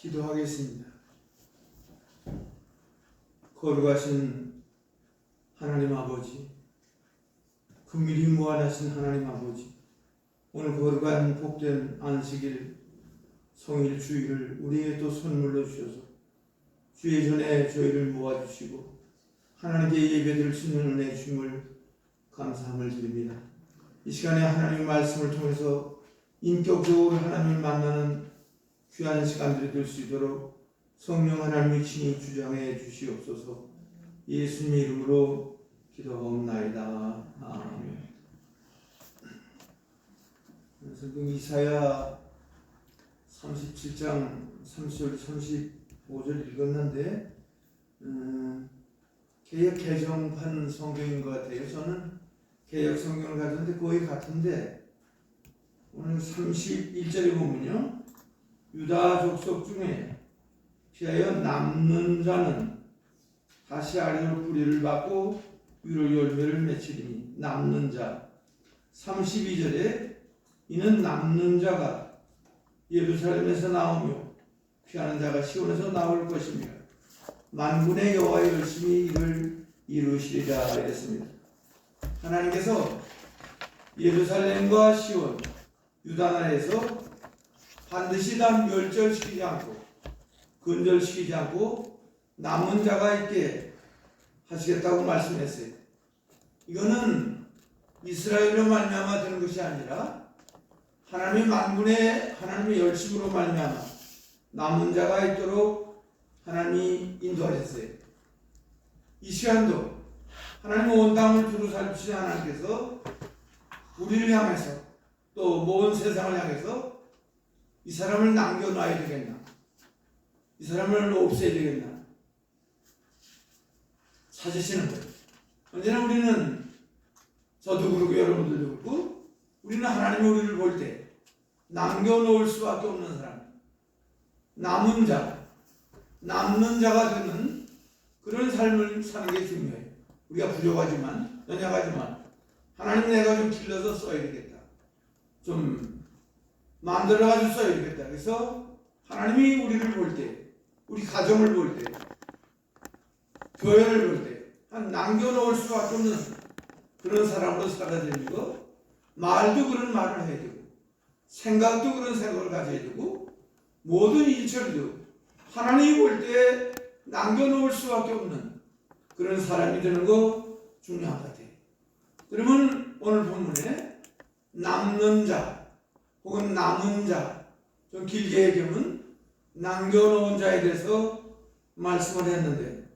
기도하겠습니다. 거룩하신 하나님 아버지, 긍휼히 무한하신 하나님 아버지, 오늘 거룩한 복된 안식일 성일 주일을 우리에게 또 선물로 주셔서 주의 전에 저희를 모아주시고 하나님께 예배드릴 수 있는 은혜 주심을 감사함을 드립니다. 이 시간에 하나님의 말씀을 통해서 인격적으로 하나님을 만나는 귀한 시간들이 될 수 있도록 성령 하나님의 친히 주장해 주시옵소서. 예수님의 이름으로 기도하옵나이다. 아멘. 성경 이사야 37장 30절 35절 읽었는데 개역 개정판 성경인 것 같아요. 저는 개역 성경을 가졌는데 거의 같은데 오늘 31절에 보면요, 유다 족속 중에 피하여 남는 자는 다시 아래로 뿌리를 받고 위로 열매를 맺히리니. 남는 자. 32절에 이는 남는 자가 예루살렘에서 나오며 피하는 자가 시온에서 나올 것이며 만군의 여호와 열심히 이를 이루시리라 이랬습니다. 하나님께서 예루살렘과 시온, 유다 나라에서 반드시 다 멸절시키지 않고 근절시키지 않고 남은 자가 있게 하시겠다고 말씀했어요. 이거는 이스라엘로 말미암아 되는 것이 아니라 하나님의 만군의 하나님의 열심으로 말미암아 남은 자가 있도록 하나님이 인도하셨어요. 이 시간도 하나님 온 땅을 두루 살피신 하나님께서 우리를 향해서 또 모든 세상을 향해서 이 사람을 남겨놔야 되겠나? 이 사람을 없애야 되겠나? 찾으시는 거예요. 언제나 우리는, 저도 그렇고 여러분들도 그렇고, 우리는 하나님이 우리를 볼 때 남겨놓을 수밖에 없는 사람, 남은 자, 남는 자가 되는 그런 삶을 사는 게 중요해요. 우리가 부족하지만, 연약하지만 하나님 내가 좀 길러서 써야 되겠다. 좀 만들어가지고 써야 되겠다. 그래서 하나님이 우리를 볼 때, 우리 가정을 볼 때, 교회를 볼 때 한 남겨놓을 수밖에 없는 그런 사람으로 살아야 되는 거, 말도 그런 말을 해야 되고 생각도 그런 생각을 가져야 되고 모든 일처리도 하나님이 볼 때 남겨놓을 수밖에 없는 그런 사람이 되는 거 중요한 것 같아요. 그러면 오늘 본문에 남는 자 혹은 남은 자, 좀 길게 얘기하면 남겨놓은 자에 대해서 말씀을 했는데,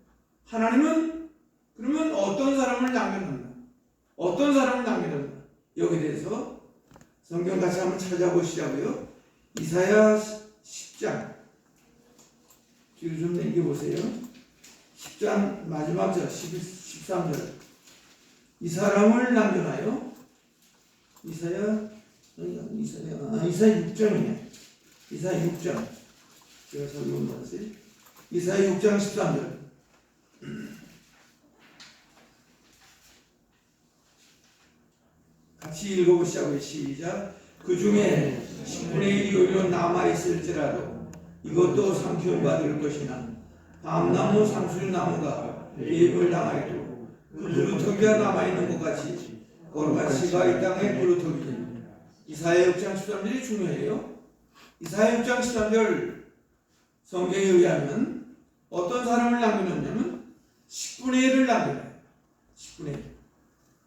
하나님은 그러면 어떤 사람을 남겨놓나? 어떤 사람을 남겨놓나? 여기에 대해서 성경 같이 한번 찾아보시자고요. 이사야 10장 뒤로 좀 넘겨보세요. 10장 마지막 절 13절. 이 사람을 남겨놔요. 이사야 6장이네. 이사야 6장. 제가 설명 받았어요. 이사야 6장 13절. 같이 읽어보시자고요. 시작. 그 중에 10분의 1이 오히려 남아있을지라도 이것도 삼키움 받을 것이나 밤나무 상술나무가 예입을 당하여도 그 부루터기가 남아있는 것 같이 거룩한 씨가 이 땅에 부루터기니. 이사야 6장 13절이 중요해요. 이사야 6장 13절 성경에 의하면 어떤 사람을 남겨놓냐면 10분의 1을 남겨놔요. 10분의 1.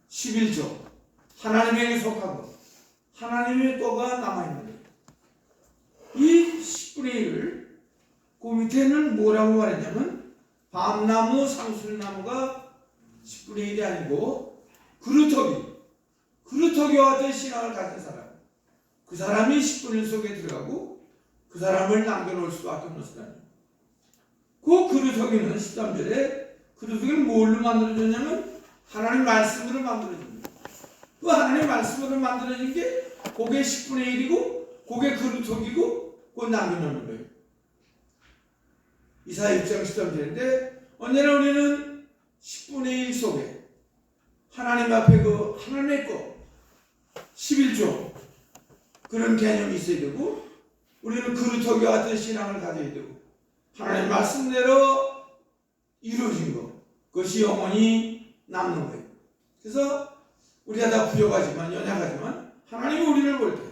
11조. 하나님에게 속한 것. 하나님의 또가 남아있는 거예요. 이 10분의 1을 그 밑에는 뭐라고 말했냐면 밤나무 상술나무가 10분의 1이 아니고 그루터기와 같은 신앙을 가진 사람, 그 사람이 10분의 1 속에 들어가고 그 사람을 남겨놓을 수밖에 없는 사람이에요. 그 그루터기는 13절에 그루터기는 뭘로 만들어졌냐면 하나님 말씀으로 만들어집니다. 그 하나님 말씀으로 만들어진 게 그게 10분의 1이고 그게 그루터기고 그걸 남겨놓는 거예요. 이사야 6장 13절인데 언제나 우리는 10분의 1 속에 하나님 앞에 그 하나님의 것 11조 그런 개념이 있어야 되고 우리는 그루터기와 같은 신앙을 가져야 되고 하나님의 말씀대로 이루어진 것, 그것이 영원히 남는 거예요. 그래서 우리가 다 부족하지만 연약하지만 하나님이 우리를 볼 때,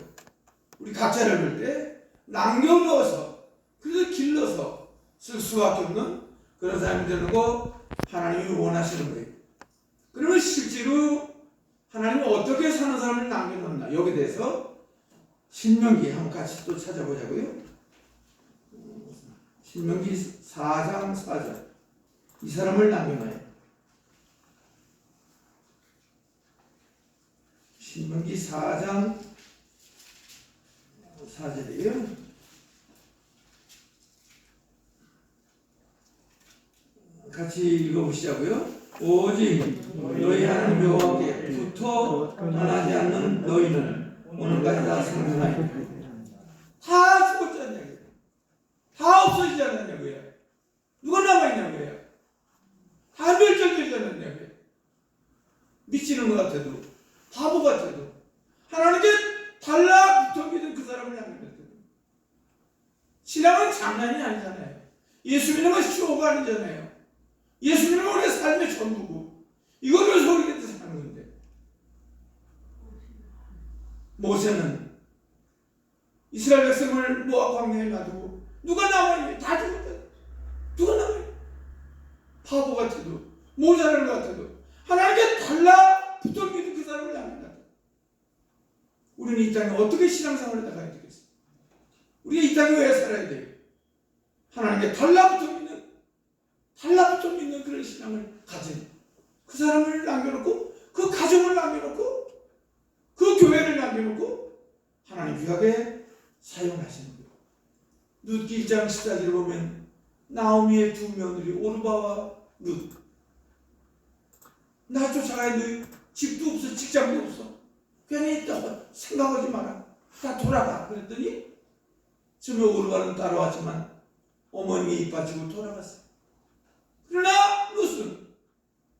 우리 각자를 볼 때 남겨놓아서 그래서 길러서 쓸 수밖에 없는 그런 사람이 되는 거 하나님이 원하시는 거예요. 그러면 실제로 하나님은 어떻게 사는 사람을 남겨놓나 여기에 대해서 신명기 한번 같이 또 찾아보자고요. 신명기 4장 4절 이 사람을 남겨놔요. 신명기 4장 4절이에요. 같이 읽어보시자고요. 오직 너희 하나님 여호와께 붙어 떠나지 않는 너희는 오늘까지 다 생존하리라. 다 죽었지 않냐고요. 다 없어지지 않았냐고요. 누가 남아있냐고요. 다 멸절되지 않았냐고요. 미치는 것 같아도 바보 같아도 하나님께 달라붙어 믿은 그 사람을 남겨놨어요. 신앙은 장난이 아니잖아요. 예수 믿는 건 쇼가 아니잖아요. 예수 믿는 건 우리의 삶의 전부고 이거를 소리내서 사는 건데 모세는 이스라엘 백성을 모압 광야에 놔두고 누가 남아있냐? 다 죽었다. 누가 남아있냐? 바보 같아도 모자란 것 같아도 하나님께 달라붙어 믿은 그 사람을 남긴다. 우리는 이 땅에 어떻게 신앙생활을 나가야 되겠어? 우리가 이 땅에 왜 살아야 돼요? 하나님께 달라붙어 믿는 그런 신앙을 가진 그 사람을 남겨놓고 그 가정을 남겨놓고 그 교회를 남겨놓고 하나님 귀하게 사용하시는 거예요. 룻기 1장 14절을 보면 나오미의 두 며느리 오르바와 룻 나 쫓아가야 돼. 집도 없어 직장도 없어. 괜히 생각하지 마라. 다 돌아가. 그랬더니 처음에 오르바는 따라왔지만 어머님이 입바치고 돌아갔어요. 그러나 룻은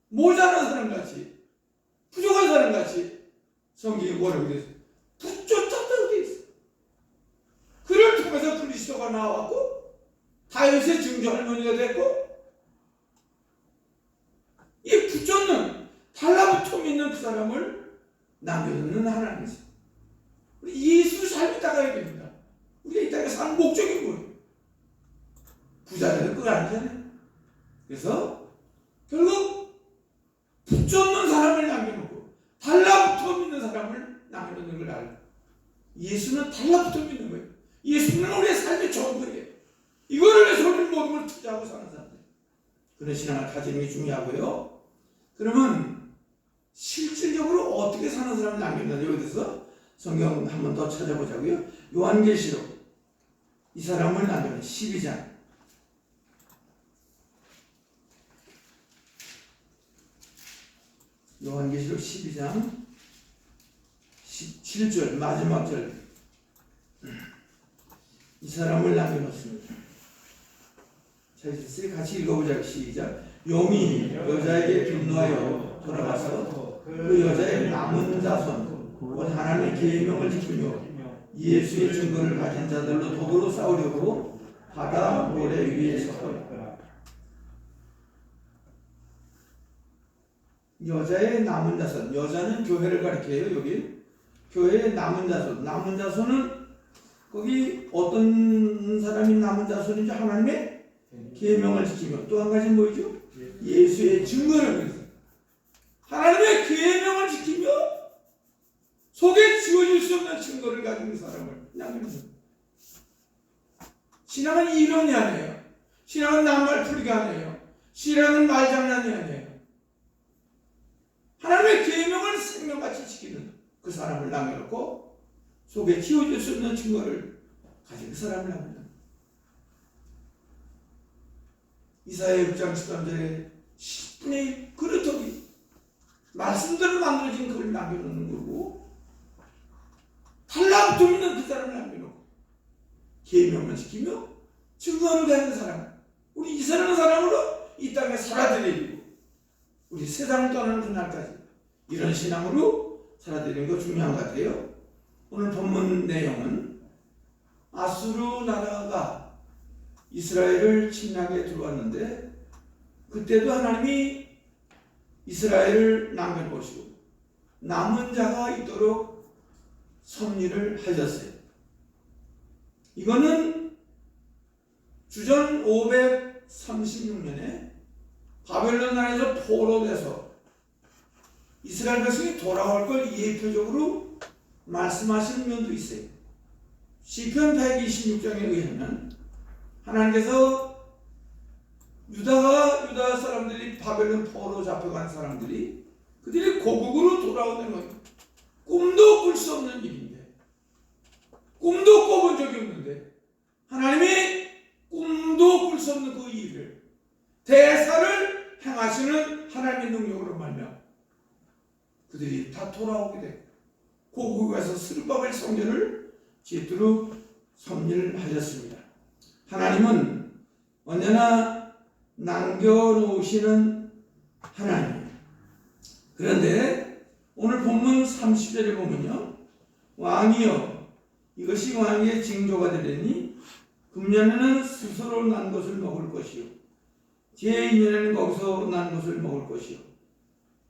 모자란 사람같이 부족한 사람같이 성경이 뭐라고 되어 있어요? 붙잡혔다고 되어 있어요. 그를 통해서 그리스도가 나왔고 다윗의 증조 할머니가 됐고 이 붙잡는 달라붙어 믿는 그 사람을 남겨놓는 하나님이세요. 우리 예수 삶이 따라가야 됩니다. 우리가 이 땅에 사는 목적이 뭐예요? 부자 되는 그거 아니잖아요. 그래서 결국 붙잡는 사람을 남겨놓고 달라붙어 믿는 사람을 남겨놓는 걸 알고 예수는 달라붙어 믿는 거예요. 예수는 우리의 삶의 전부예요. 이거를 위해서 우리는 모든 걸 투자하고 사는 사람들. 그런 신앙을 가지는 게 중요하고요. 그러면 실질적으로 어떻게 사는 사람을 남겨놨냐 여기 대해서 성경 한 번 더 찾아보자고요. 요한계시록 이 사람을 남겨놓은 12장 요한계시록 12장 17절 마지막 절 이 사람을 남겨놓습니다. 자, 이제 같이 읽어보자. 시작. 용이 여자에게 분노하여 돌아가서 그 여자의 남은 자손 곧 하나님의 계명을 지키며 예수의 증거를 가진 자들로 더불어 싸우려고 바다 모래 위에 섰더라. 여자의 남은 자손, 여자는 교회를 가리켜요. 여기 교회의 남은 자손, 남은 자손은 거기 어떤 사람이 남은 자손인지 하나님의 계명을 지키며 또 한 가지 뭐죠? 예수의 증거를 위해서 하나님의 계명을 지키며 속에 지워질 수 없는 증거를 가진 사람을 남깁니다. 신앙은 이론이 아니에요. 신앙은 낱말풀이가 아니에요. 신앙은 말장난이 아니에요. 하나님의 계명을 생명같이 지키는 그 사람을 남겨놓고 속에 지워질 수 없는 증거를 가진 그 사람을 남깁니다. 이사야 6장 13절에 10분의 그릇터기 말씀대로 만들어진 그걸 남겨놓는 거고 달라붙어 있는 그 사람을 남겨놓고 계명만 지키며 증거를 가진 사람 우리 이스라엘 사람으로 이 땅에 살아드리고 우리 세상을 떠나는 그날까지 이런 신앙으로 살아드리는 거 중요한 것 같아요. 오늘 본문 내용은 아수르 나라가 이스라엘을 침략해 들어왔는데 그때도 하나님이 이스라엘을 남겨놓으시고 남은 자가 있도록 섭리를 하셨어요. 이거는 주전 536년에 바벨론 나라에서 포로돼서 이스라엘 백성이 돌아올 걸 예표적으로 말씀하시는 면도 있어요. 시편 126장에 의하면 하나님께서 유다 사람들이 바벨론 포로 잡혀간 사람들이 그들이 고국으로 돌아오는 건 꿈도 꿀 수 없는 일인데, 꿈도 꿔본 적이 없는데 하나님이 꿈도 꿀 수 없는 그 일을 대사를 행하시는 하나님의 능력으로 말미암아 그들이 다 돌아오게 되고 고국에서 스룹바벨 성전을 짓도록 섭리를 하셨습니다. 하나님은 언제나 남겨놓으시는 하나님이에요. 그런데 오늘 본문 30절에 보면요, 왕이여 이것이 왕의 징조가 되리니 금년에는 스스로 난 것을 먹을 것이요 제2년에는 거기서 난 것을 먹을 것이요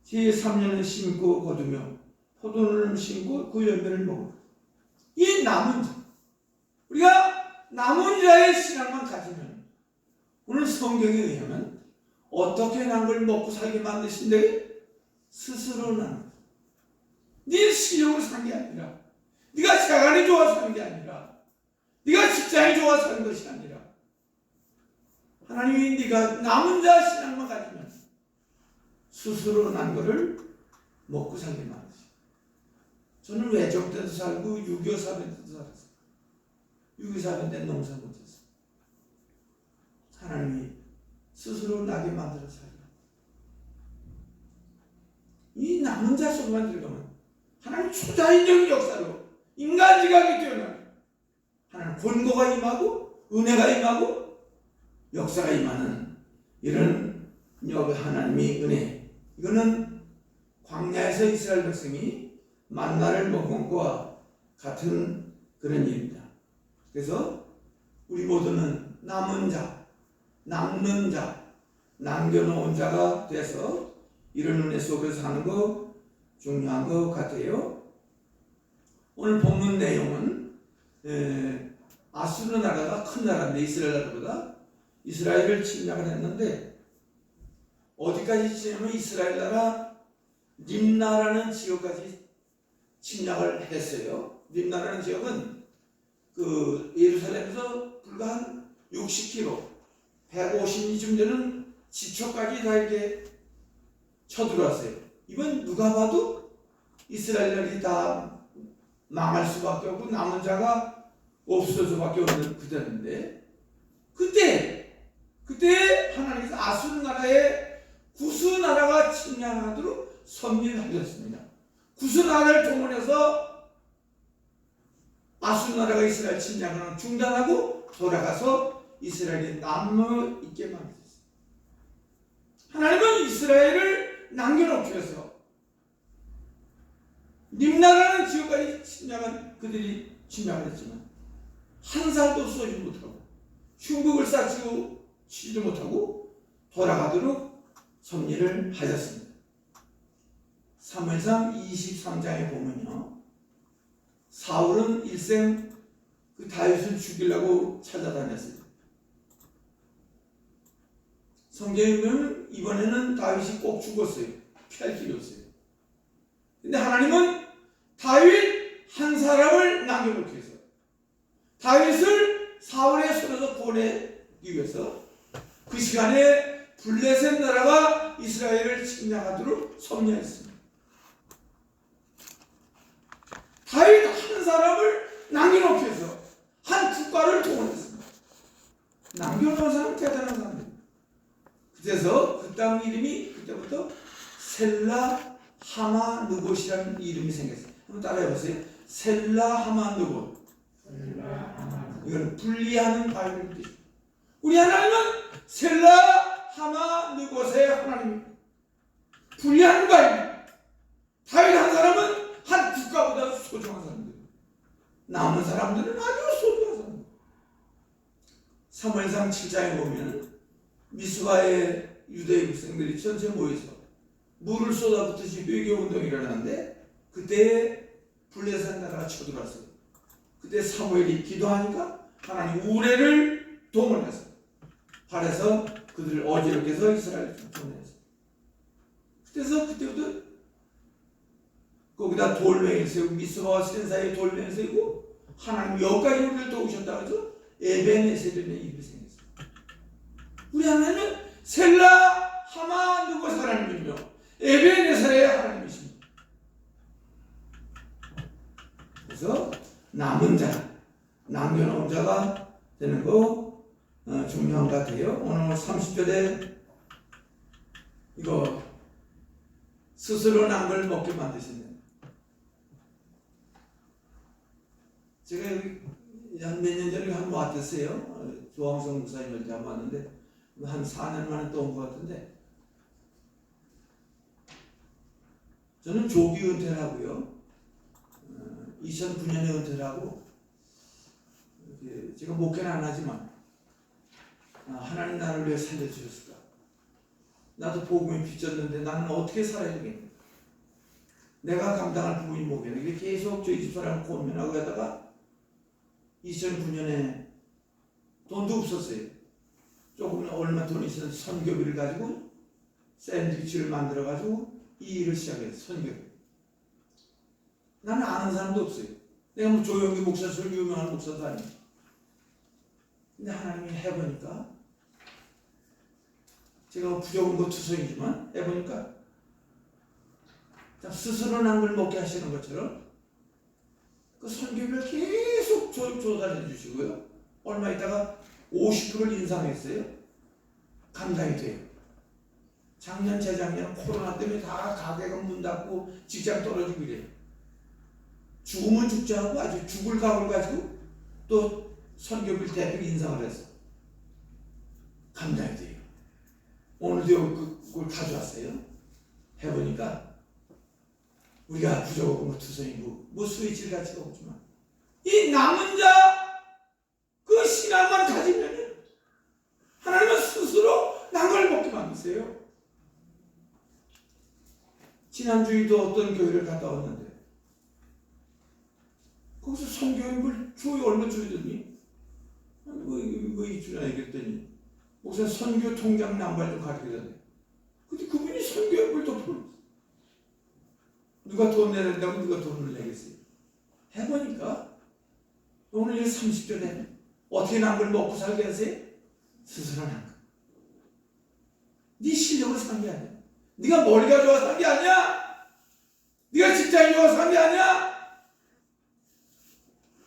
제3년은 심고 거두며 포도를 심고 그 열매를 먹을 것. 이 남은 자, 우리가 남은 자의 신앙만 가지면 오늘 성경에 의하면 어떻게 난 걸 먹고 살게 만드신대? 스스로 난. 네 실력으로 산 게 아니라, 네가 재간이 좋아서 사는 게 아니라, 네가 직장이 좋아서 사는 것이 아니라 하나님이 네가 남은 자 신앙만 가지면 스스로 난 거를 먹고 살게 만드시. 저는 외적 때도 살고 6.25 사변 때도 살았어요. 6.25 사변 때 농사 못했어요. 하나님이 스스로 나게 만들어 살라. 이 남은 자 속만 들어가면 하나님 초자연적인 역사로 인간 지각이 뛰어나요. 하나님 권고가 임하고 은혜가 임하고 역사가 임하는 이런 하나님의 은혜. 이거는 광야에서 이스라엘 백성이 만나를 먹은 것과 같은 그런 일입니다. 그래서 우리 모두는 남은 자, 남는 자, 남겨놓은 자가 돼서 이런 은혜 속에서 사는 거 중요한 것 같아요. 오늘 본문 내용은 아수르 나라가 큰 나라인데 이스라엘 나라보다 이스라엘을 침략을 했는데 어디까지 치냐면 이스라엘 나라 림나라는 지역까지 침략을 했어요. 림나라는 지역은 그 예루살렘에서 불과 한 60km, 150리쯤 되는 지초까지 다 이렇게 쳐들어왔어요. 이번 누가 봐도 이스라엘이 다 망할 수밖에 없고 남은 자가 없을 수밖에 없는 그대인데 그때 하나님께서 아수르 나라의 구스 나라가 침략하도록 섭리를 하셨습니다. 구스 나라를 동원해서 아수르 나라가 이스라엘 침략을 중단하고 돌아가서 이스라엘이 남아 있게 만들었어요. 하나님은 이스라엘을 남겨놓기 위해서 림나라는 지역까지 그들이 침략을 했지만 한 살도 쏘지 못하고 흉복을 쌓지도 치지도 못하고 돌아가도록 섭리를 하셨습니다. 사무엘상 23장에 보면요, 사울은 일생 그 다윗을 죽이려고 찾아다녔어요. 성경에 보면 이번에는 다윗이 꼭 죽었어요. 피할 길이 없어요. 근데 하나님은 다윗 한 사람을 남겨놓기 위해서 다윗을 사울의 손에서 구원하기 위해서 그 시간에 블레셋 나라가 이스라엘을 침략하도록 섭리했습니다. 다윗 한 사람을 남겨놓기 위해서 한 국가를 동원했습니다. 남겨놓은 사람은 대단한 사람입니다. 그래서 그 땅 이름이 그때부터 셀라 하마 느곳이라는 이름이 생겼어요. 한번 따라해보세요. 셀라 하마 느곳. 이건 분리하는 바이블 뜻이에요. 우리 하나님은 셀라 하마 느곳의 하나님입니다. 분리하는 바이블. 다윗 한 사람은 한 국가보다 소중한 사람들. 남은 사람들은 아주 소중하다. 사무엘상 7장에 보면 미스바의 유대 백성들이 전체 모여서 물을 쏟아붓듯이 외교운동이 일어나는데 그때 블레셋 나라가 쳐들어왔어요. 그때 사무엘이 기도하니까 하나님 우레를 동원해서 발해서 그들을 어지럽게 해서 이스라엘을 쫓아냈어요. 그때부터 거기다 돌멩이를 세우고 미스바와 센 사이에 돌멩이를 세우고 하나님 여기까지 우리를 도우셨다고 해서 에벤에셀이라는 이름이 생겼어요. 우리 하나님은 셀라 하마 누구 하나님이며 에벤에셀의 하나님이십니다. 그래서 남은 자, 남겨놓은 자가 되는 거 중요한 것 같아요. 오늘 30절에 이거 스스로 난 걸 먹게 만드신다. 제가 한 몇 년 전에 한번 왔었어요. 조항성 목사님을 때 한번 왔는데 한 4년 만에 또 온 것 같은데 저는 조기 은퇴를 하고요. 2009년에 은퇴를 하고 제가 목회는 안 하지만 하나님 나를 왜 살려주셨을까? 나도 복음이 빚졌는데 나는 어떻게 살아야 되겠냐? 내가 감당할 부분이 뭐겠냐? 계속 저희 집사람 고민하고 가다가 2009년에 돈도 없었어요. 조금 얼마 돈이 있어서 선교비를 가지고 샌드위치를 만들어 가지고 이 일을 시작했어요. 선교비. 나는 아는 사람도 없어요. 내가 뭐 조용기 목사처럼 유명한 목사도 아니고. 근데 하나님이 해보니까 제가 부족한 거 투성이지만 해보니까 스스로 난 걸 먹게 하시는 것처럼 그 선교비를 계속 조달해 주시고요. 얼마 있다가 50%를 인상했어요. 감당이 돼요. 작년, 재작년 코로나 때문에 다 가게가 문 닫고 직장 떨어지고 이래요. 죽으면 죽지 않고 아주 죽을 각을 가지고 또 선교비를 대폭 인상을 해서 감당이 돼요. 오늘도 그걸 가져왔어요. 해보니까 우리가 부족하고 투성이고 뭐 스위치를 가치가 없지만 이 남은 자 그 신앙만 가지면 하나님은 스스로 난 걸 먹게 만드세요. 지난주에도 어떤 교회를 갔다 왔는데 거기서 선교임을 줘요. 얼마 줘야더니 뭐 이주나 얘기했더니 목사 선교 통장 남발 좀 가르쳐줬네. 근데 그분이 선교임을 덮어놨어. 누가 돈 내야 된다고 누가 돈을 내겠어요. 해보니까 오늘 30절에 어떻게 난 걸 먹고 살게 하세요? 스스로 난 거. 네 실력으로 산 게 아니야. 네가 머리가 좋아서 산 게 아니야. 네가 직장이 좋아서 산 게 아니야.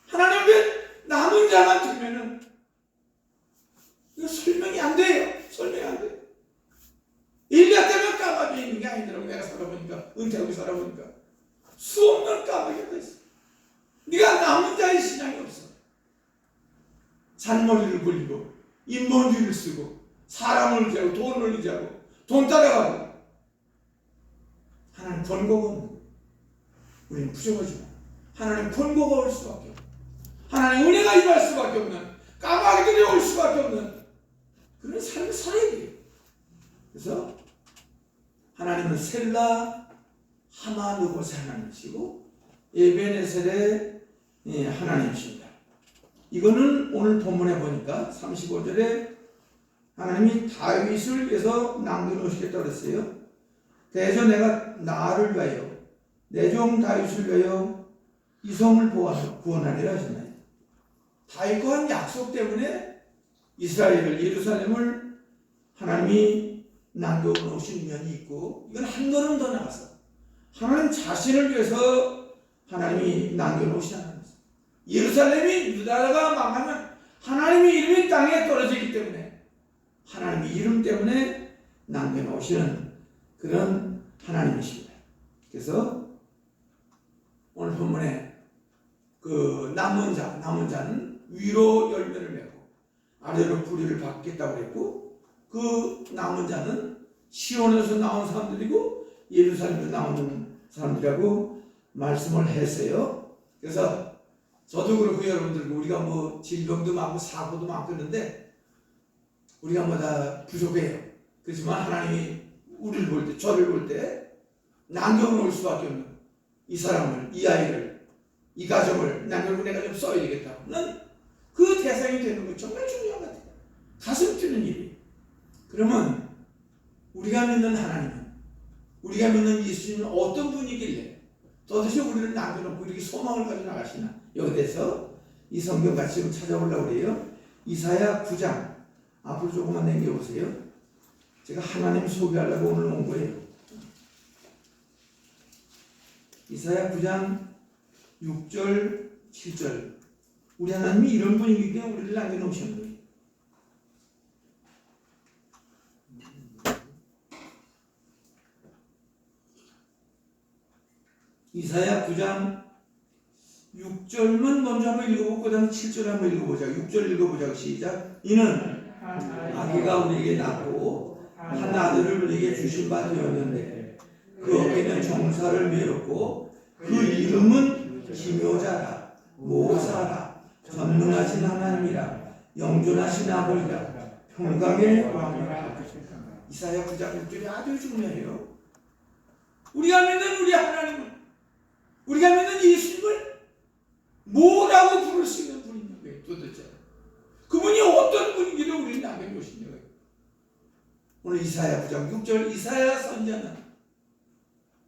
하나님 왜 남은 자만 주면은 이거 설명이 안 돼요. 설명이 안 돼요. 1년 때문에 까마귀 있는 게 아니더라고. 내가 살아보니까 은퇴하고 살아보니까 수없는 까마귀가 있어. 네가 남은 자의 신앙이 없어. 잔머리를 굴리고 인본주의를 쓰고 사람을 의지하고 돈을 의지하고 돈 따라가고 하나님 권고가 없는 거예요. 우리는 부족하지만 하나님 권고가 올 수밖에 없고 하나님 은혜가 임할 수밖에 없는 까마귀들이 올 수밖에 없는 그런 삶을 살아야 돼요. 그래서 하나님은 셀라 하마누고스 하나님이시고 에벤에셀의 하나님이십니다. 이거는 오늘 본문에 보니까 35절에 하나님이 다윗을 위해서 남겨놓으시겠다고 그랬어요. 대저 내가 나를 위하여 내 종 다윗을 위하여 이 성을 구원하리라 하셨나요? 다윗과 한 약속 때문에 이스라엘을 예루살렘을 하나님이 남겨놓으신 면이 있고 이건 한 걸음 더 나가서 하나님 자신을 위해서 하나님이 남겨놓으신 하나님입니다. 예루살렘이 유다가 망하면 하나님의 이름이 땅에 떨어지기 때문에 하나님의 이름 때문에 남겨놓으시는 그런 하나님이십니다. 그래서 오늘 본문에 그 남은 자는 위로 열매를 맺고 아래로 뿌리를 받겠다고 그랬고 그 남은 자는 시온에서 나온 사람들이고 예루살렘에서 나오는 사람들이라고 말씀을 했어요. 그래서 저도 그렇고 여러분들도 우리가 뭐 질병도 많고 사고도 많고 그런데 우리가 뭐 다 부족해요. 그렇지만 하나님이 우리를 볼 때, 저를 볼 때 난경을 올 수밖에 없는 이 사람을, 이 아이를, 이 가정을 난경을 내가 좀 써야 되겠다는 그 대상이 되는 거 정말 중요한 것 같아요. 가슴 뛰는 일이. 그러면 우리가 믿는 하나님은, 우리가 믿는 예수님은 어떤 분이길래 도대체 우리를 남겨놓고 이렇게 소망을 가지고 나가시나? 여기 대해서 이 성경 같이 좀 찾아보려고 그래요. 이사야 9장 앞으로 조금만 남겨보세요. 제가 하나님 소개하려고 오늘 온 거예요. 이사야 9장 6절 7절. 우리 하나님이 이런 분이기 때문에 우리를 남겨놓으신 거예요. 이사야 9장 6절만 먼저 한번 읽어보고 그 다음 7절 한번 읽어보자. 6절 읽어보자고. 시작. 이는 아기가 우리에게 낳고 한 아들을 우리에게 주신 바 되었는데 그 어깨는 정사를 메었고 그 이름은 기묘자라 모사라 전능하신 하나님이라 영존하신 아버지라 평강의 왕이라. 이사야 9장 6절이 아주 중요해요. 우리가 믿는 우리 하나님은, 우리가 믿는 예수님을 뭐라고 부를 수 있는 분인 거예요. 도대체 그분이 어떤 분이기를 우리는 남겨놓으신 거예요. 오늘 이사야 9장 6절 이사야 선자는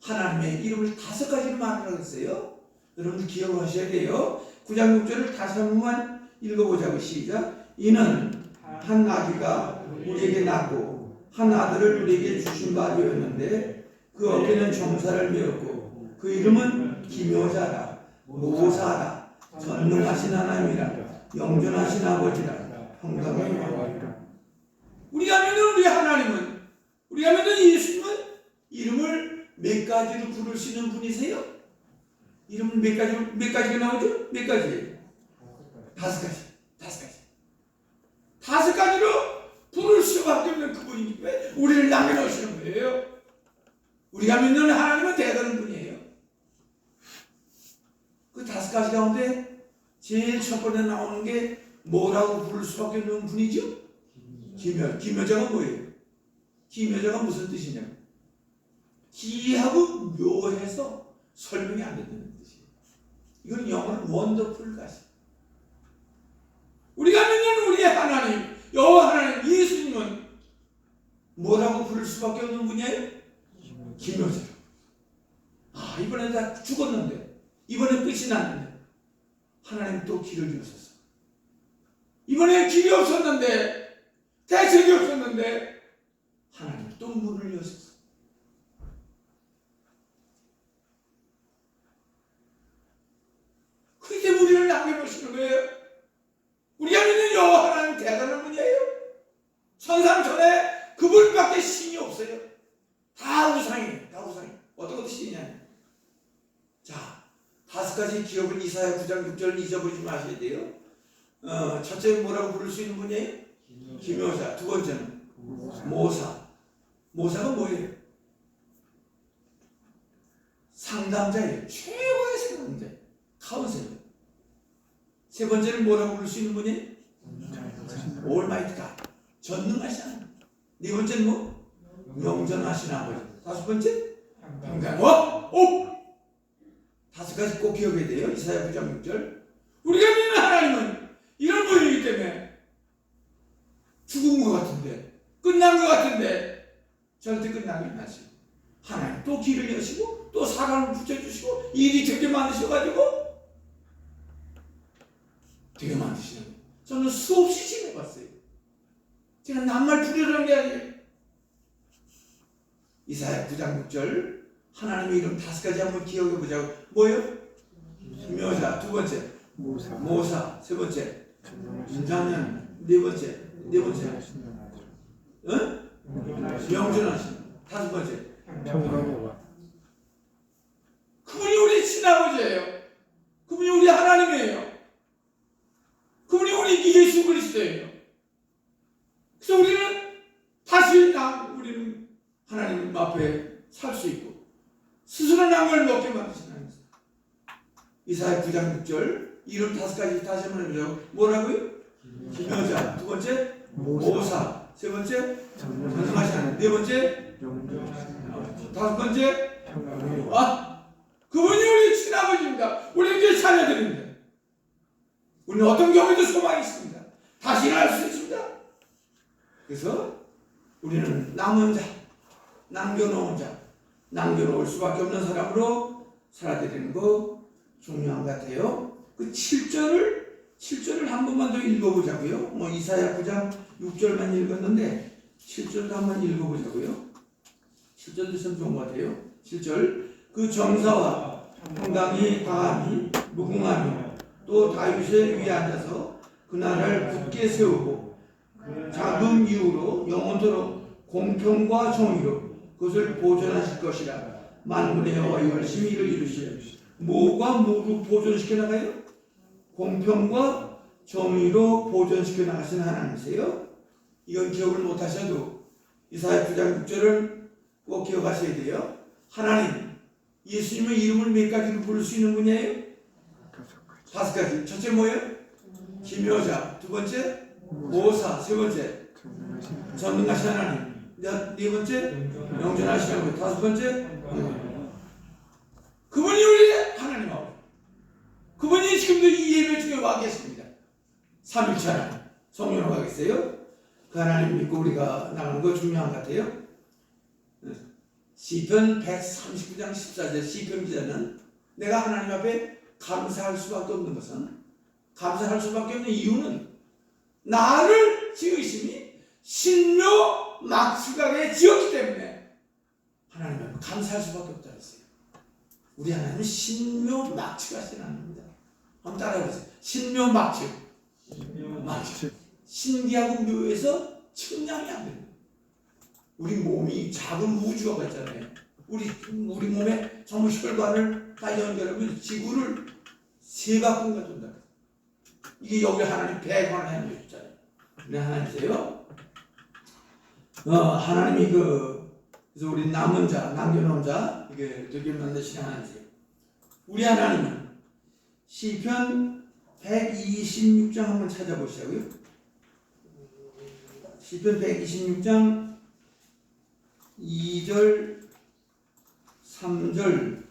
하나님의 이름을 5가지로 말하라고 했어요. 여러분 기억하셔야 돼요. 9장 6절을 다시 한 번만 읽어보자고. 시작. 이는 한 아기가 우리에게 낳고 한 아들을 우리에게 주신 바 되었는데 그 어깨는 정사를 메었고 그 이름은 기묘자라 모사라 전능하신 하나님이라 영존하신 아버지라 평강의 왕이라. 우리가 믿는 우리 하나님은, 우리가 믿는 예수님은 이름을 몇 가지로 부를 수 있는 분이세요? 이름은 몇 가지가 나오죠? 몇 가지예요? 5가지. 5가지로 부를 수밖에 없는 그분이기 때문에 우리를 남겨놓으시는 거예요. 우리가 믿는 하나님은 대단한 분이에요. 그 5가지 가운데 제일 첫 번째 나오는 게 뭐라고 부를 수밖에 없는 분이죠? 기묘자가 뭐예요? 기묘자가 무슨 뜻이냐면 기하고 묘해서 설명이 안 된다는 뜻이에요. 이건 영어는 원더풀 가시. 우리가 믿는 우리의 하나님, 여호와 하나님, 예수님은 뭐라고 부를 수밖에 없는 분이에요? 기묘자로. 아, 이번에 다 죽었는데, 이번에 끝이 났는데 하나님 또 길을 주셨어. 이번에 길이 없었는데, 대책이 없었는데 하나님 또 문을 여셨어. 그게 우리를 남겨놓으시는 거예요. 우리가 믿는 여호와 하나님 대단한 분이에요. 천상천에 그분밖에 신이 없어요. 다 우상이에요. 다 우상이. 어떤 신이냐. 자, 5가지 기억을 이사야 9장 6절 잊어버리지 마셔야 돼요. 첫째 뭐라고 부를 수 있는 분이에요? 기묘자. 두 번째는 모사. 모사가 뭐예요? 상담자예요. 최고의 상담자. 카운셀러. 세 번째는 뭐라고 부를 수 있는 분이에요? 올마이티 갓. 전능하신 하나님. 네 번째는 뭐? 영존하신 아버지. 5번째? 평강. 오! 5가지 꼭 기억해야 돼요. 이사야 9장 6절. 우리가 믿는 하나님은 이런 분이기 때문에 죽은 것 같은데, 끝난 것 같은데 절대 끝나지 마시고 하나님 또 길을 여시고 또 사람을 붙여주시고 일이 되게 많으셔가지고 되게 많으시는 거예요. 저는 수없이 지내봤어요. 제가 낱말 부르려는 게 아니에요. 이사야 9장 6절 하나님의 이름 5가지 한번 기억해 보자고. 뭐예요? 기묘자. 두 번째 모사. 세 번째 인자는. 네 번째 응? 영존하신. 5번째 평강의 왕. 그분이 우리 친아버지예요. 그분이 우리 하나님이에요. 그분이 우리 예수 그리스도예요. 그래서 우리는 다시 우리는 하나님 앞에 살 수 있고 스스로 난 걸 먹게 만드신 하나님. 이사야 9장 6절 이름 5가지 다시 한번 해보죠. 뭐라고요? 기묘자. 두 번째 모사. 세 번째 전능하신. 네 번째 다섯 번째 그분이 우리 친아버지입니다. 우리 교회 자녀들입니다. 우리는 어떤 경우에도 소망이 있습니다. 다시 일어날 수 있습니다. 그래서 우리는 남은 자, 남겨놓은 자, 남겨놓을 수밖에 없는 사람으로 살아야 되는 거 중요한 것 같아요. 그 7절을 한 번만 더 읽어보자고요. 뭐 이사야 9장 6절만 읽었는데 7절도 한번 읽어보자고요. 7절도 참 좋은 것 같아요. 7절 그 정사와 평강이 강함이 무궁하며 또 다윗의 위에 앉아서 그 나라를 굳게 세우고 자금 이후로 영원토록 공평과 정의로 그것을 보존하실 것이라. 만군의 여호와 열심히 이를 이루시라. 뭐가 뭐로 보존시켜 나가요? 공평과 정의로 보존시켜 나가시는 하나님이세요. 이건 기억을 못하셔도 이사야 9장 6절은 꼭 기억하셔야 돼요. 하나님, 예수님의 이름을 몇 가지로 부를 수 있는 분이에요? 5가지. 첫째 뭐예요? 기묘자. 두 번째 모사. 세 번째 전능하신 하나님. 네 번째 영존하신 하나님. 다섯 번째 그분이 우리 하나님하고 그분이 지금도 이 예배 중에 와 계십니다. 3일째 하나님 성령으로 가겠어요? 그 하나님 믿고 우리가 나가는 거 중요한 것 같아요. 시편 139장 14절 시편 기자는 내가 하나님 앞에 감사할 수밖에 없는 것은, 감사할 수밖에 없는 이유는 나를 지으심이 신묘 막측하게 지었기 때문에 하나님 앞에 감사할 수밖에 없다 했어요. 우리 하나님은 신묘 막측하신 하나님입니다. 한번 따라해보세요. 신묘 막측. 신기하고 묘해서 측량이 안 됩니다. 우리 몸이 작은 우주가 있잖아요. 우리 몸에 전부 혈관을 다 연결하면 지구를 세 바퀴 가준다. 이게 여기 하나님 배관을 해놓으셨잖아요. 우리 하나님이세요. 하나님이 그래서 우리 남은 자, 남겨놓은 자, 이게 되게 만드신 하나님이세요. 우리 하나님은 시편 126장 한번 찾아보시자고요. 시편 126장 2절, 3절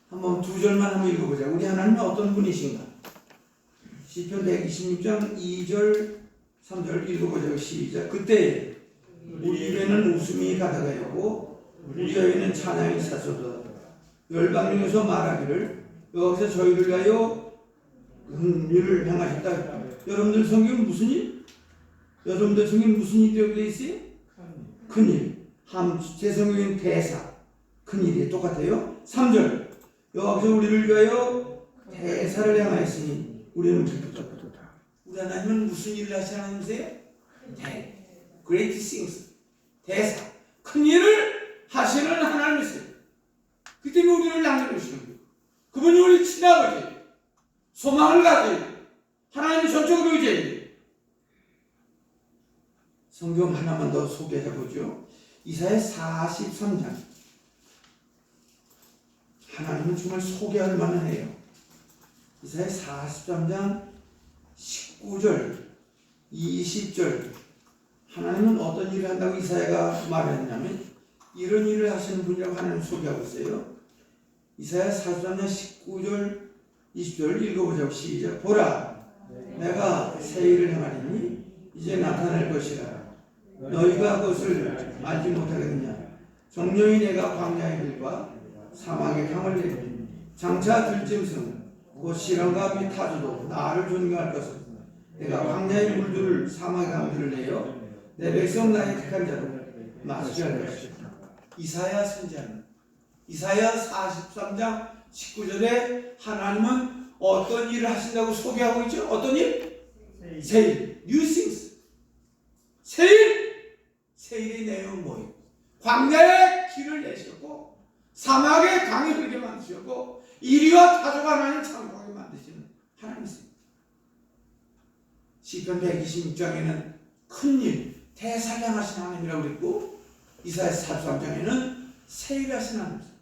한번 2절만 한번 읽어보자. 우리 하나님은 어떤 분이신가? 시편 126장 2절, 3절 읽어보자고. 시작. 그때 우리 입에는 웃음이 가득하였고 우리 혀에는 찬양이 찼소서. 열방 중에서 말하기를 여기서 저희를 위하여 일을 행하셨다. 여러분들 성경은 무슨 일? 여러분들 성경은 무슨 일이라고 되어 있어요? 큰일. 제 성경은 대사. 큰일이 똑같아요. 3절 여기서 우리를 위하여 대사를 행하였으니 우리는 기쁘다. 우리 하나님은 무슨 일을 하시는 하나님이세요? Great things. 대사. 큰일을 하시는 하나님이세요. 그 때문에 우리를 남겨주시는 거예요. 그분이 우리 친아버지, 소망을 가지고 하나님을 전적으로 의지해요. 성경 하나만 더 소개해보죠. 이사야 43장. 하나님은 정말 소개할 만해요. 이사야 43장 19절, 20절. 하나님은 어떤 일을 한다고 이사야가 말했냐면 이런 일을 하시는 분이라고 하나님 소개하고 있어요. 이사야 43장 19절, 20절 읽어보자고. 시작. 보라, 내가 새 일을 행하리니 이제 나타날 것이라. 너희가 그것을 알지 못하겠느냐. 정령이 내가 광야의 길과 사막의 강을 내리니 장차 들짐승 곧 시랑과 및 타조도 나를 존경할 것은 내가 광야의 물들을 사막의 강들을 내어 내 백성 나의 택한 자로 마시게 할 것이다. 이사야 선지자는 이사야 43장 19절에 하나님은 어떤 일을 하신다고 소개하고 있죠? 어떤 일? 새 일. New things. 새 일. 새 일의 내용은 뭐예요? 광야의 길을 내셨고 사막의 강이 흐르게 만드셨고 이리와 타조가 나는 창고하게 만드시는 하나님이십니다. 시편 126장에는 큰일, 대사량하신 하나님이라고 그랬고 이사야 43장에는 세일하신 하나님입니다.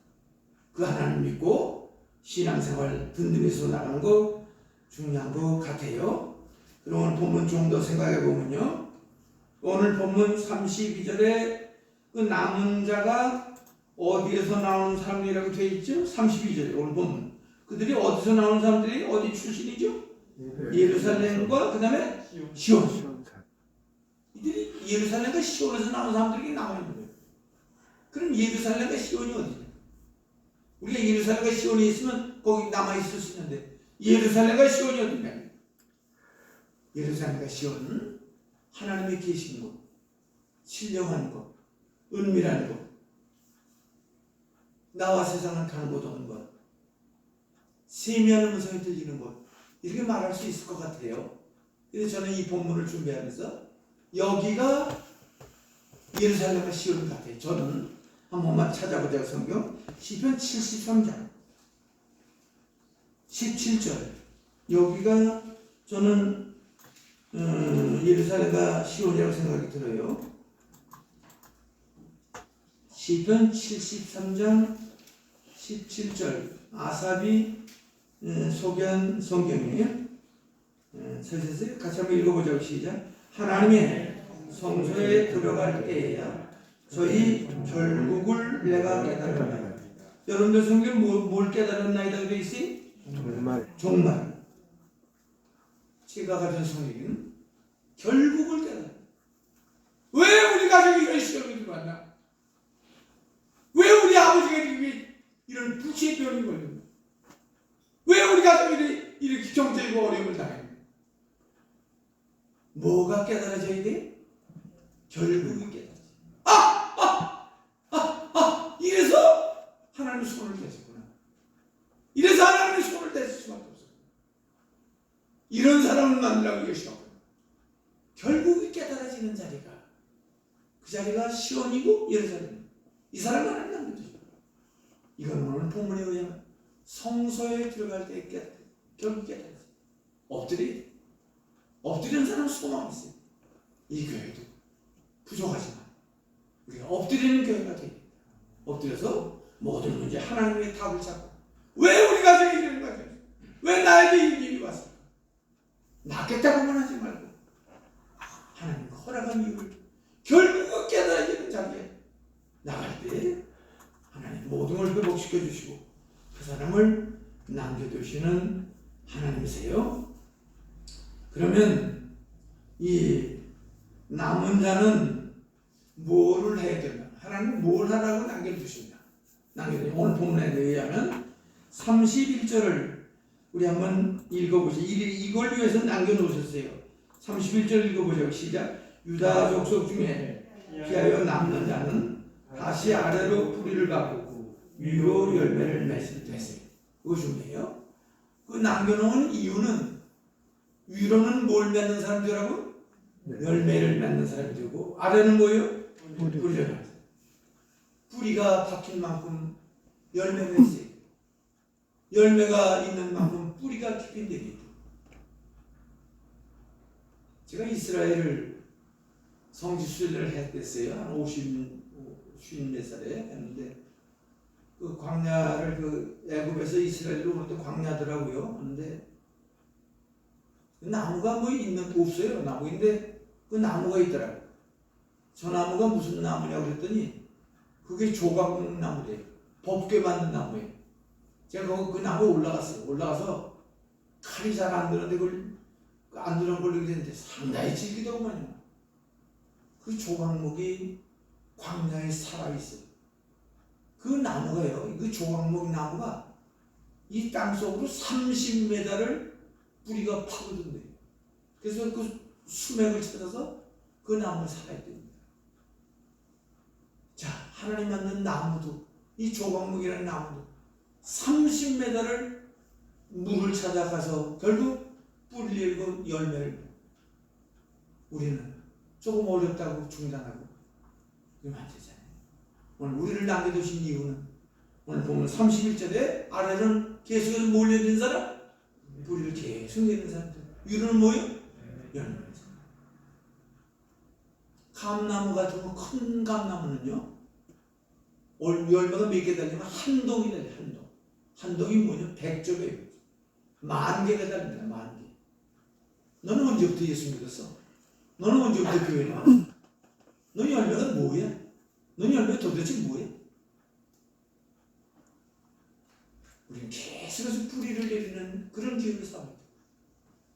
그 하나님 믿고 신앙생활 든든해서 나가는 거 중요한 것 같아요. 그럼 오늘 본문 좀 더 생각해 보면요. 오늘 본문 32절에 그 남은 자가 어디에서 나오는 사람이라고 되어 있죠? 32절에 오늘 본문. 그들이 어디서 나오는 사람들이 어디 출신이죠? 예루살렘과 그 다음에 시온. 이들이 예루살렘과 시온에서 나온 사람들이 나와 있는 거예요. 그럼 예루살렘과 시온이 어디냐? 우리가 예루살렘과 시온이 있으면 거기 남아 있을 수 있는데 예루살렘과 시온이 어디냐? 예루살렘과 시온은 하나님의 계신 곳, 신령한 곳, 은밀한 곳, 나와 세상을 가는 곳 없는 곳, 세미한 음성이 들리는 곳, 이렇게 말할 수 있을 것 같아요. 그래서 저는 이 본문을 준비하면서 여기가 예루살렘과 시온 같아요. 저는 한 번만 찾아보자. 성경 시편 73장 17절 여기가 저는 예루살렘과 시온이라고 생각이 들어요. 시편 73장 17절 아삽이 소개한 성경이에요. 찾으세요. 같이 한번 읽어보자고. 시작. 하나님의 성소에 들어갈 때에야 저희 결국을 내가 깨달았나이다. 여러분들 성경 뭘 깨달았나이다 되어 있어요? 종말. 제가 가진 성경은 결국을 깨달아. 왜 우리 가족이 이런 시험이 들어왔나? 왜 우리 아버지가 이런 불치의 병이 걸렸나? 왜 우리 가족이 이렇게 경제적 어려움을 당했나? 뭐가 깨달아져야 돼? 결국이 깨달아져. 이래서 하나님의 손을 댔었구나. 이래서 하나님의 손을 댔을 수밖에 없어. 이런 사람을 만나려고 계시었구나. 결국이 깨달아지는 자리가 그 자리가 시온이고 예루살렘. 이 사람은 하나님 남겨두죠. 이건 오늘 본문에 의하면 성소에 들어갈 때 결국 깨달아져. 엎드리는 사람은 소망이 있어요. 이 교회도 부족하지만 우리가 엎드리는 교회가 되겠다. 엎드려서 모든 문제 하나님의 답을 찾고 왜 우리 가정에 이런 거죠? 왜 나에게 이 일이 왔을까? 낫겠다고만 하지 말고 하나님 허락한 이유를 결국은 깨달아지는 자리에 나갈 때 하나님 모든 걸 회복시켜 주시고 그 사람을 남겨두시는 하나님이세요. 그러면 이 남은 자는 뭐를 해야 되나? 하나님 뭘 하라고 남겨두신다. 오늘 본문에 의하면 31절을 우리 한번 읽어보세요. 이걸 위해서 남겨놓으셨어요. 31절 읽어보자고. 시작. 유다 족속 중에 피하여 남는 자는 다시 아래로 뿌리를 받고 위로 열매를 맺을 됐어요. 그거 중요해요. 그 남겨놓은 이유는 위로는 뭘 맺는 사람들하고 열매를 맺는 사람이 되고 아래는 뭐예요? 뿌리를. 뿌리가 박힌 만큼 열매가 있어요. 열매가 있는 만큼 뿌리가 깊은 데가 있다. 제가 이스라엘을 성지 순례를 했댔어요. 한 50몇 살에 했는데 그 광야를 그 애굽에서 이스라엘로 올 때 광야더라고요. 그런데 나무가 뭐 있는 없어요. 나무인데 그 나무가 있더라고요. 저 나무가 무슨 나무냐고 그랬더니 그게 조각나무래요. 법궤 만든 나무예요. 제가 그 나무에 올라갔어요. 올라가서 칼이 잘 안 드는데 그걸 안 드는 걸로 했는데 상당히 질기더구만요. 그 조각목이 광야에 살아있어요. 그 나무가요. 그 조각목 나무가 이 땅속으로 30m를 뿌리가 파고든대요. 그래서 그 수맥을 찾아서 그 나무가 살아있답니다. 자, 하나님 만든 나무도 이 조각목이라는 나무도 30m를 물을 찾아가서 결국 뿌리를 내리고 열매를. 우리는 조금 어렵다고 중단하고 그러면 안 되잖아요. 오늘 우리를 남겨두신 이유는 오늘 보면 31절에 아래는 계속해서 몰려있는 사람, 뿌리를 계속 내는 사람들, 위로는 뭐예요? 열매. 감나무 같은 거, 큰 감나무는요 열매가 몇 개 달리면 한 동이 달려요. 한 동이 뭐냐? 100접이에요. 만개가 다릅니다. 만개. 너는 언제부터 예수 믿었어? 너는 언제부터 교회에 나왔어? 너희 열매가 뭐야? 너희 열매가 도대체 뭐야? 우리는 계속해서 뿌리를 내리는 그런 기회를 쌓아야 돼.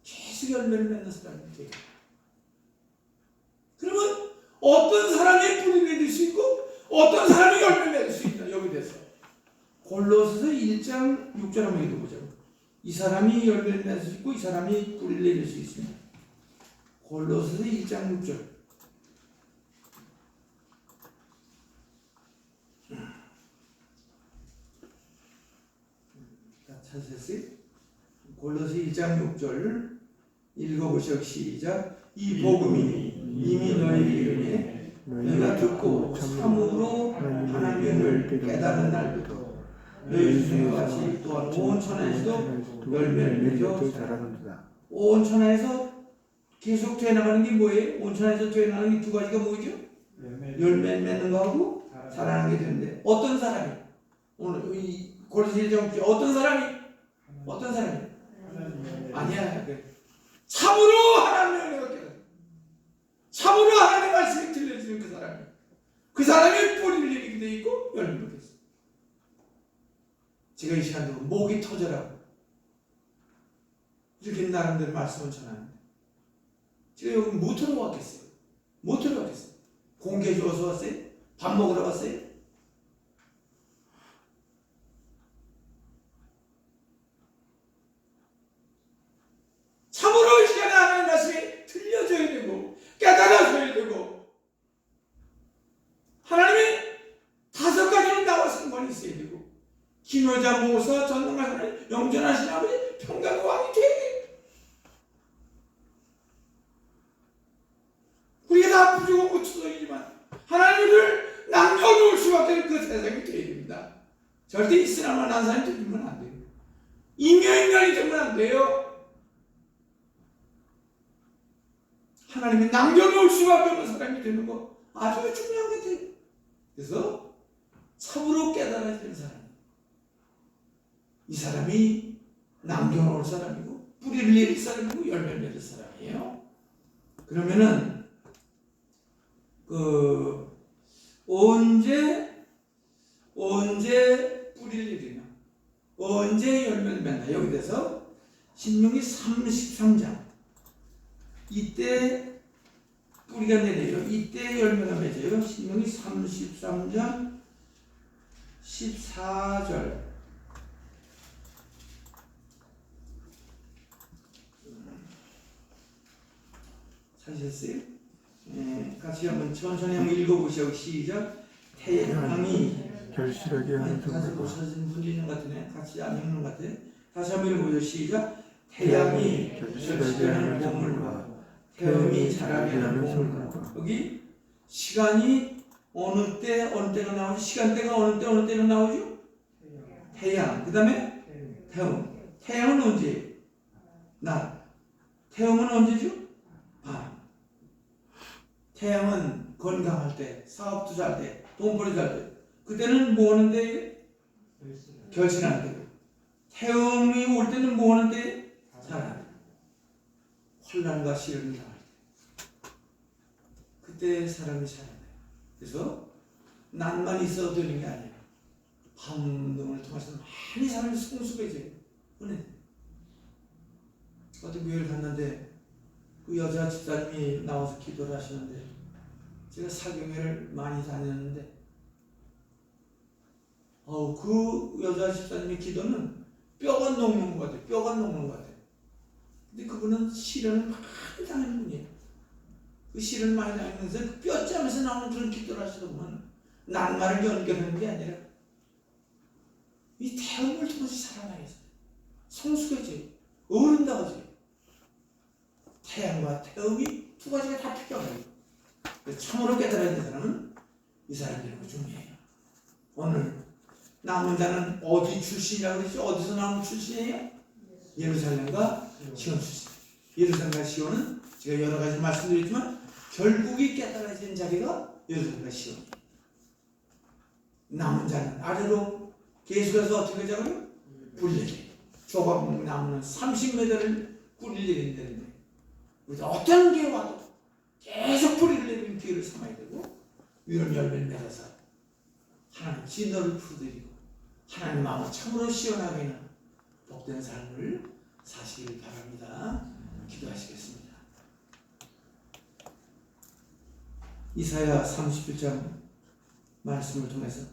계속 열매를 맺는 사람이 돼요. 그러면 어떤 사람이 뿌리를 내릴 수 있고 어떤 사람이 열매를 맺을 수 있다. 여기 대해서 골로새서 1장 6절 한번 읽어보자고. 이 사람이 열매를 맺을 수 있고 이 사람이 뿌리를 내릴 수 있습니다. 골로새서 1장 6절. 찾으셨어요? 골로새 1장 6절 읽어보시오. 시작. 이 복음이 이미 너희 이름에 너희가 듣고 참으로 하나님을 깨달은 날부터 너희 중에 같이 또한 온 천하에서도 열매를 맺어 자라는도다. 온 천하에서 계속 되어나가는 게 뭐예요? 온 천하에서 되어나가는 게 두 가지가 뭐죠? 열매 맺는 거하고 자라는 게 되는데 어떤 사람이 오늘 이 골로새 1장 6절 어떤 사람이 아니야. 참으로 하나님의 은혜가 깨달아. 참으로 하나님의 말씀이 들려지는 그 사람이 뿌리를 내리게 돼 있고 열매를 맺어. 제가 이 시간에 목이 터져라고 이렇게 나름대로 말씀을 전하는데 제가 여기 못 들어왔겠어요? 못 들어왔겠어요? 공개 주어서 왔어요? 밥 먹으러 왔어요? 참으로 이 시간에 하나님 말씀이 들려줘야 되고 깨달아줘야 되고 하나님이 5가지는 나와 상관이 있어야 되고 기묘자 모사 전능하신 하나님 영전하신 아버지 평강의 왕이 돼야 돼. 우리가 다 부족하고 추석이지만 하나님을 남겨놓을 수밖에 없는 그 세상이 돼야 됩니다. 절대 이스라만 한 사람이 되면 안 돼요. 인간이 되면 안 돼요. 하나님이 남겨놓을 수밖에 없는 사람이 되는 거 아주 중요한 것 같아요. 그래서 참으로 깨달아야 되는 사람, 이 사람이 남겨놓을 사람이고 뿌리를 내릴 사람이고 열매를 맺을 사람이에요. 그러면은 언제 뿌리를 내리나, 언제 열매를 맺나, 여기 대해서 신명기 33장 이때 뿌리가 내려요. 이때 열매가 맺어요. 신명기 33장 14절. 찾으셨어요? 네, 같이 한번 천천히 한번 읽어보시오. 시작. 태양이 결실하게 하는 같이 보셔진 분이 있는 것 같으네. 같이 안 읽는 것 같아. 다시 한번 읽어보죠. 시작. 태양이 결실하게 하는 봄물과 태음이 자라게 하는 봄물과. 여기 시간이 어느 때가 나오죠? 시간대가 어느 때가 나오죠? 태양. 그 다음에 태음. 태양은 언제? 낮. 태음은 언제죠? 밤. 태양은 건강할 때, 사업 투자할 때, 돈벌이 할 때, 그때는 뭐 하는데? 결실하는 때. 태음이 올 때는 뭐 하는데? 자라는 때. 혼란과 시련이 나올 때. 그때 사람이 살아나요. 그래서 난만 있어도 되는 게 아니에요. 밤등을 통해서 많이 사람이 성숙해져요. 은혜. 어떤 교회를 갔는데 그 여자 집사님이 나와서 기도를 하시는데 제가 사경회를 많이 다녔는데 그 여자 집사님의 기도는 뼈가 녹는 것 같아요. 뼈가 녹는 것 같아요. 근데 그분은 시련을 많이 당하는 분이에요. 그 시련을 많이 당하면서 그 뼈짬에서 나오는 그런 기도를 하시다 보면 낱말을 연결하는 게 아니라 이 태음을 통해서 살아나겠어요. 성숙해져요. 어른다워져요. 태양과 태음이 두 가지가 다 필요해요. 참으로 깨달아야 되는 사람은 이 사람들이 중요해요. 오늘 남은 자는 어디 출신이라고 그러죠? 어디서 나온 출신이에요? 예루살렘과 시온 출신. 예루살렘과 시온은 제가 여러 가지 말씀드렸지만 결국이 깨달아진 자리가 예루살렘과 시온이에요. 남은 자는 아래로 계속해서 어떻게 되자고요? 분리돼요. 조각 나무는 30m를 뿌리를 내린다는데 우리가 어떤 게 와도 계속 뿌리를 내리는 기회를 삼아야 되고 이런 열매를 맺어서 하나님 진노를 풀어드리고 하나님 마음을 참으로 시원하게 하는 복된 삶을 사시길 바랍니다. 기도하시겠습니다. 이사야 31장 말씀을 통해서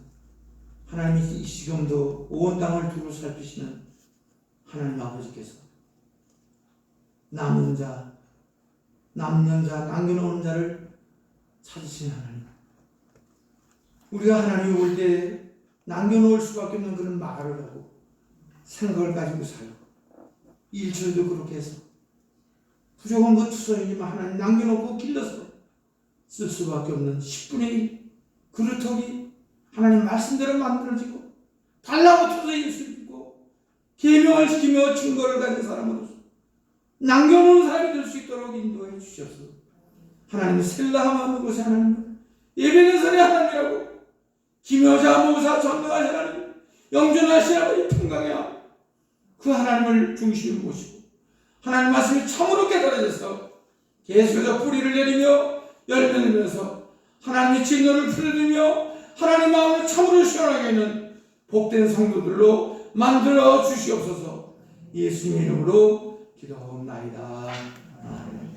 하나님이 이 지금도 온 땅을 두루 살피시는 하나님 아버지께서 남는 자, 남겨놓은 자를 찾으신 하나님, 우리가 하나님이 올 때 남겨놓을 수밖에 없는 그런 말을 하고 생각을 가지고 살고 일처리도 그렇게 해서 부족한 것 투성이지만 하나님 남겨놓고 길러서 쓸 수밖에 없는 10분의 1 그릇턱이 하나님 말씀대로 만들어지고 달라고 투성일 수 있고 계명을 지키며 증거를 가진 사람으로서 남겨놓은 사람이 될 수 있도록 인도해 주셔서 하나님 셀라함하는 곳에 하나님 예배는선의 하나님이라고 기묘자 모사 전능하신 하나님 영존하신 하나님 평강이야 그 하나님을 중심으로 모시고 하나님 말씀이 참으로 깨달아져서 계속해서 뿌리를 내리며 열매를 내면서 하나님의 진노를 풀어드리며 하나님 마음을 참으로 시원하게 하는 복된 성도들로 만들어 주시옵소서. 예수님의 이름으로 기도하옵나이다. 아멘.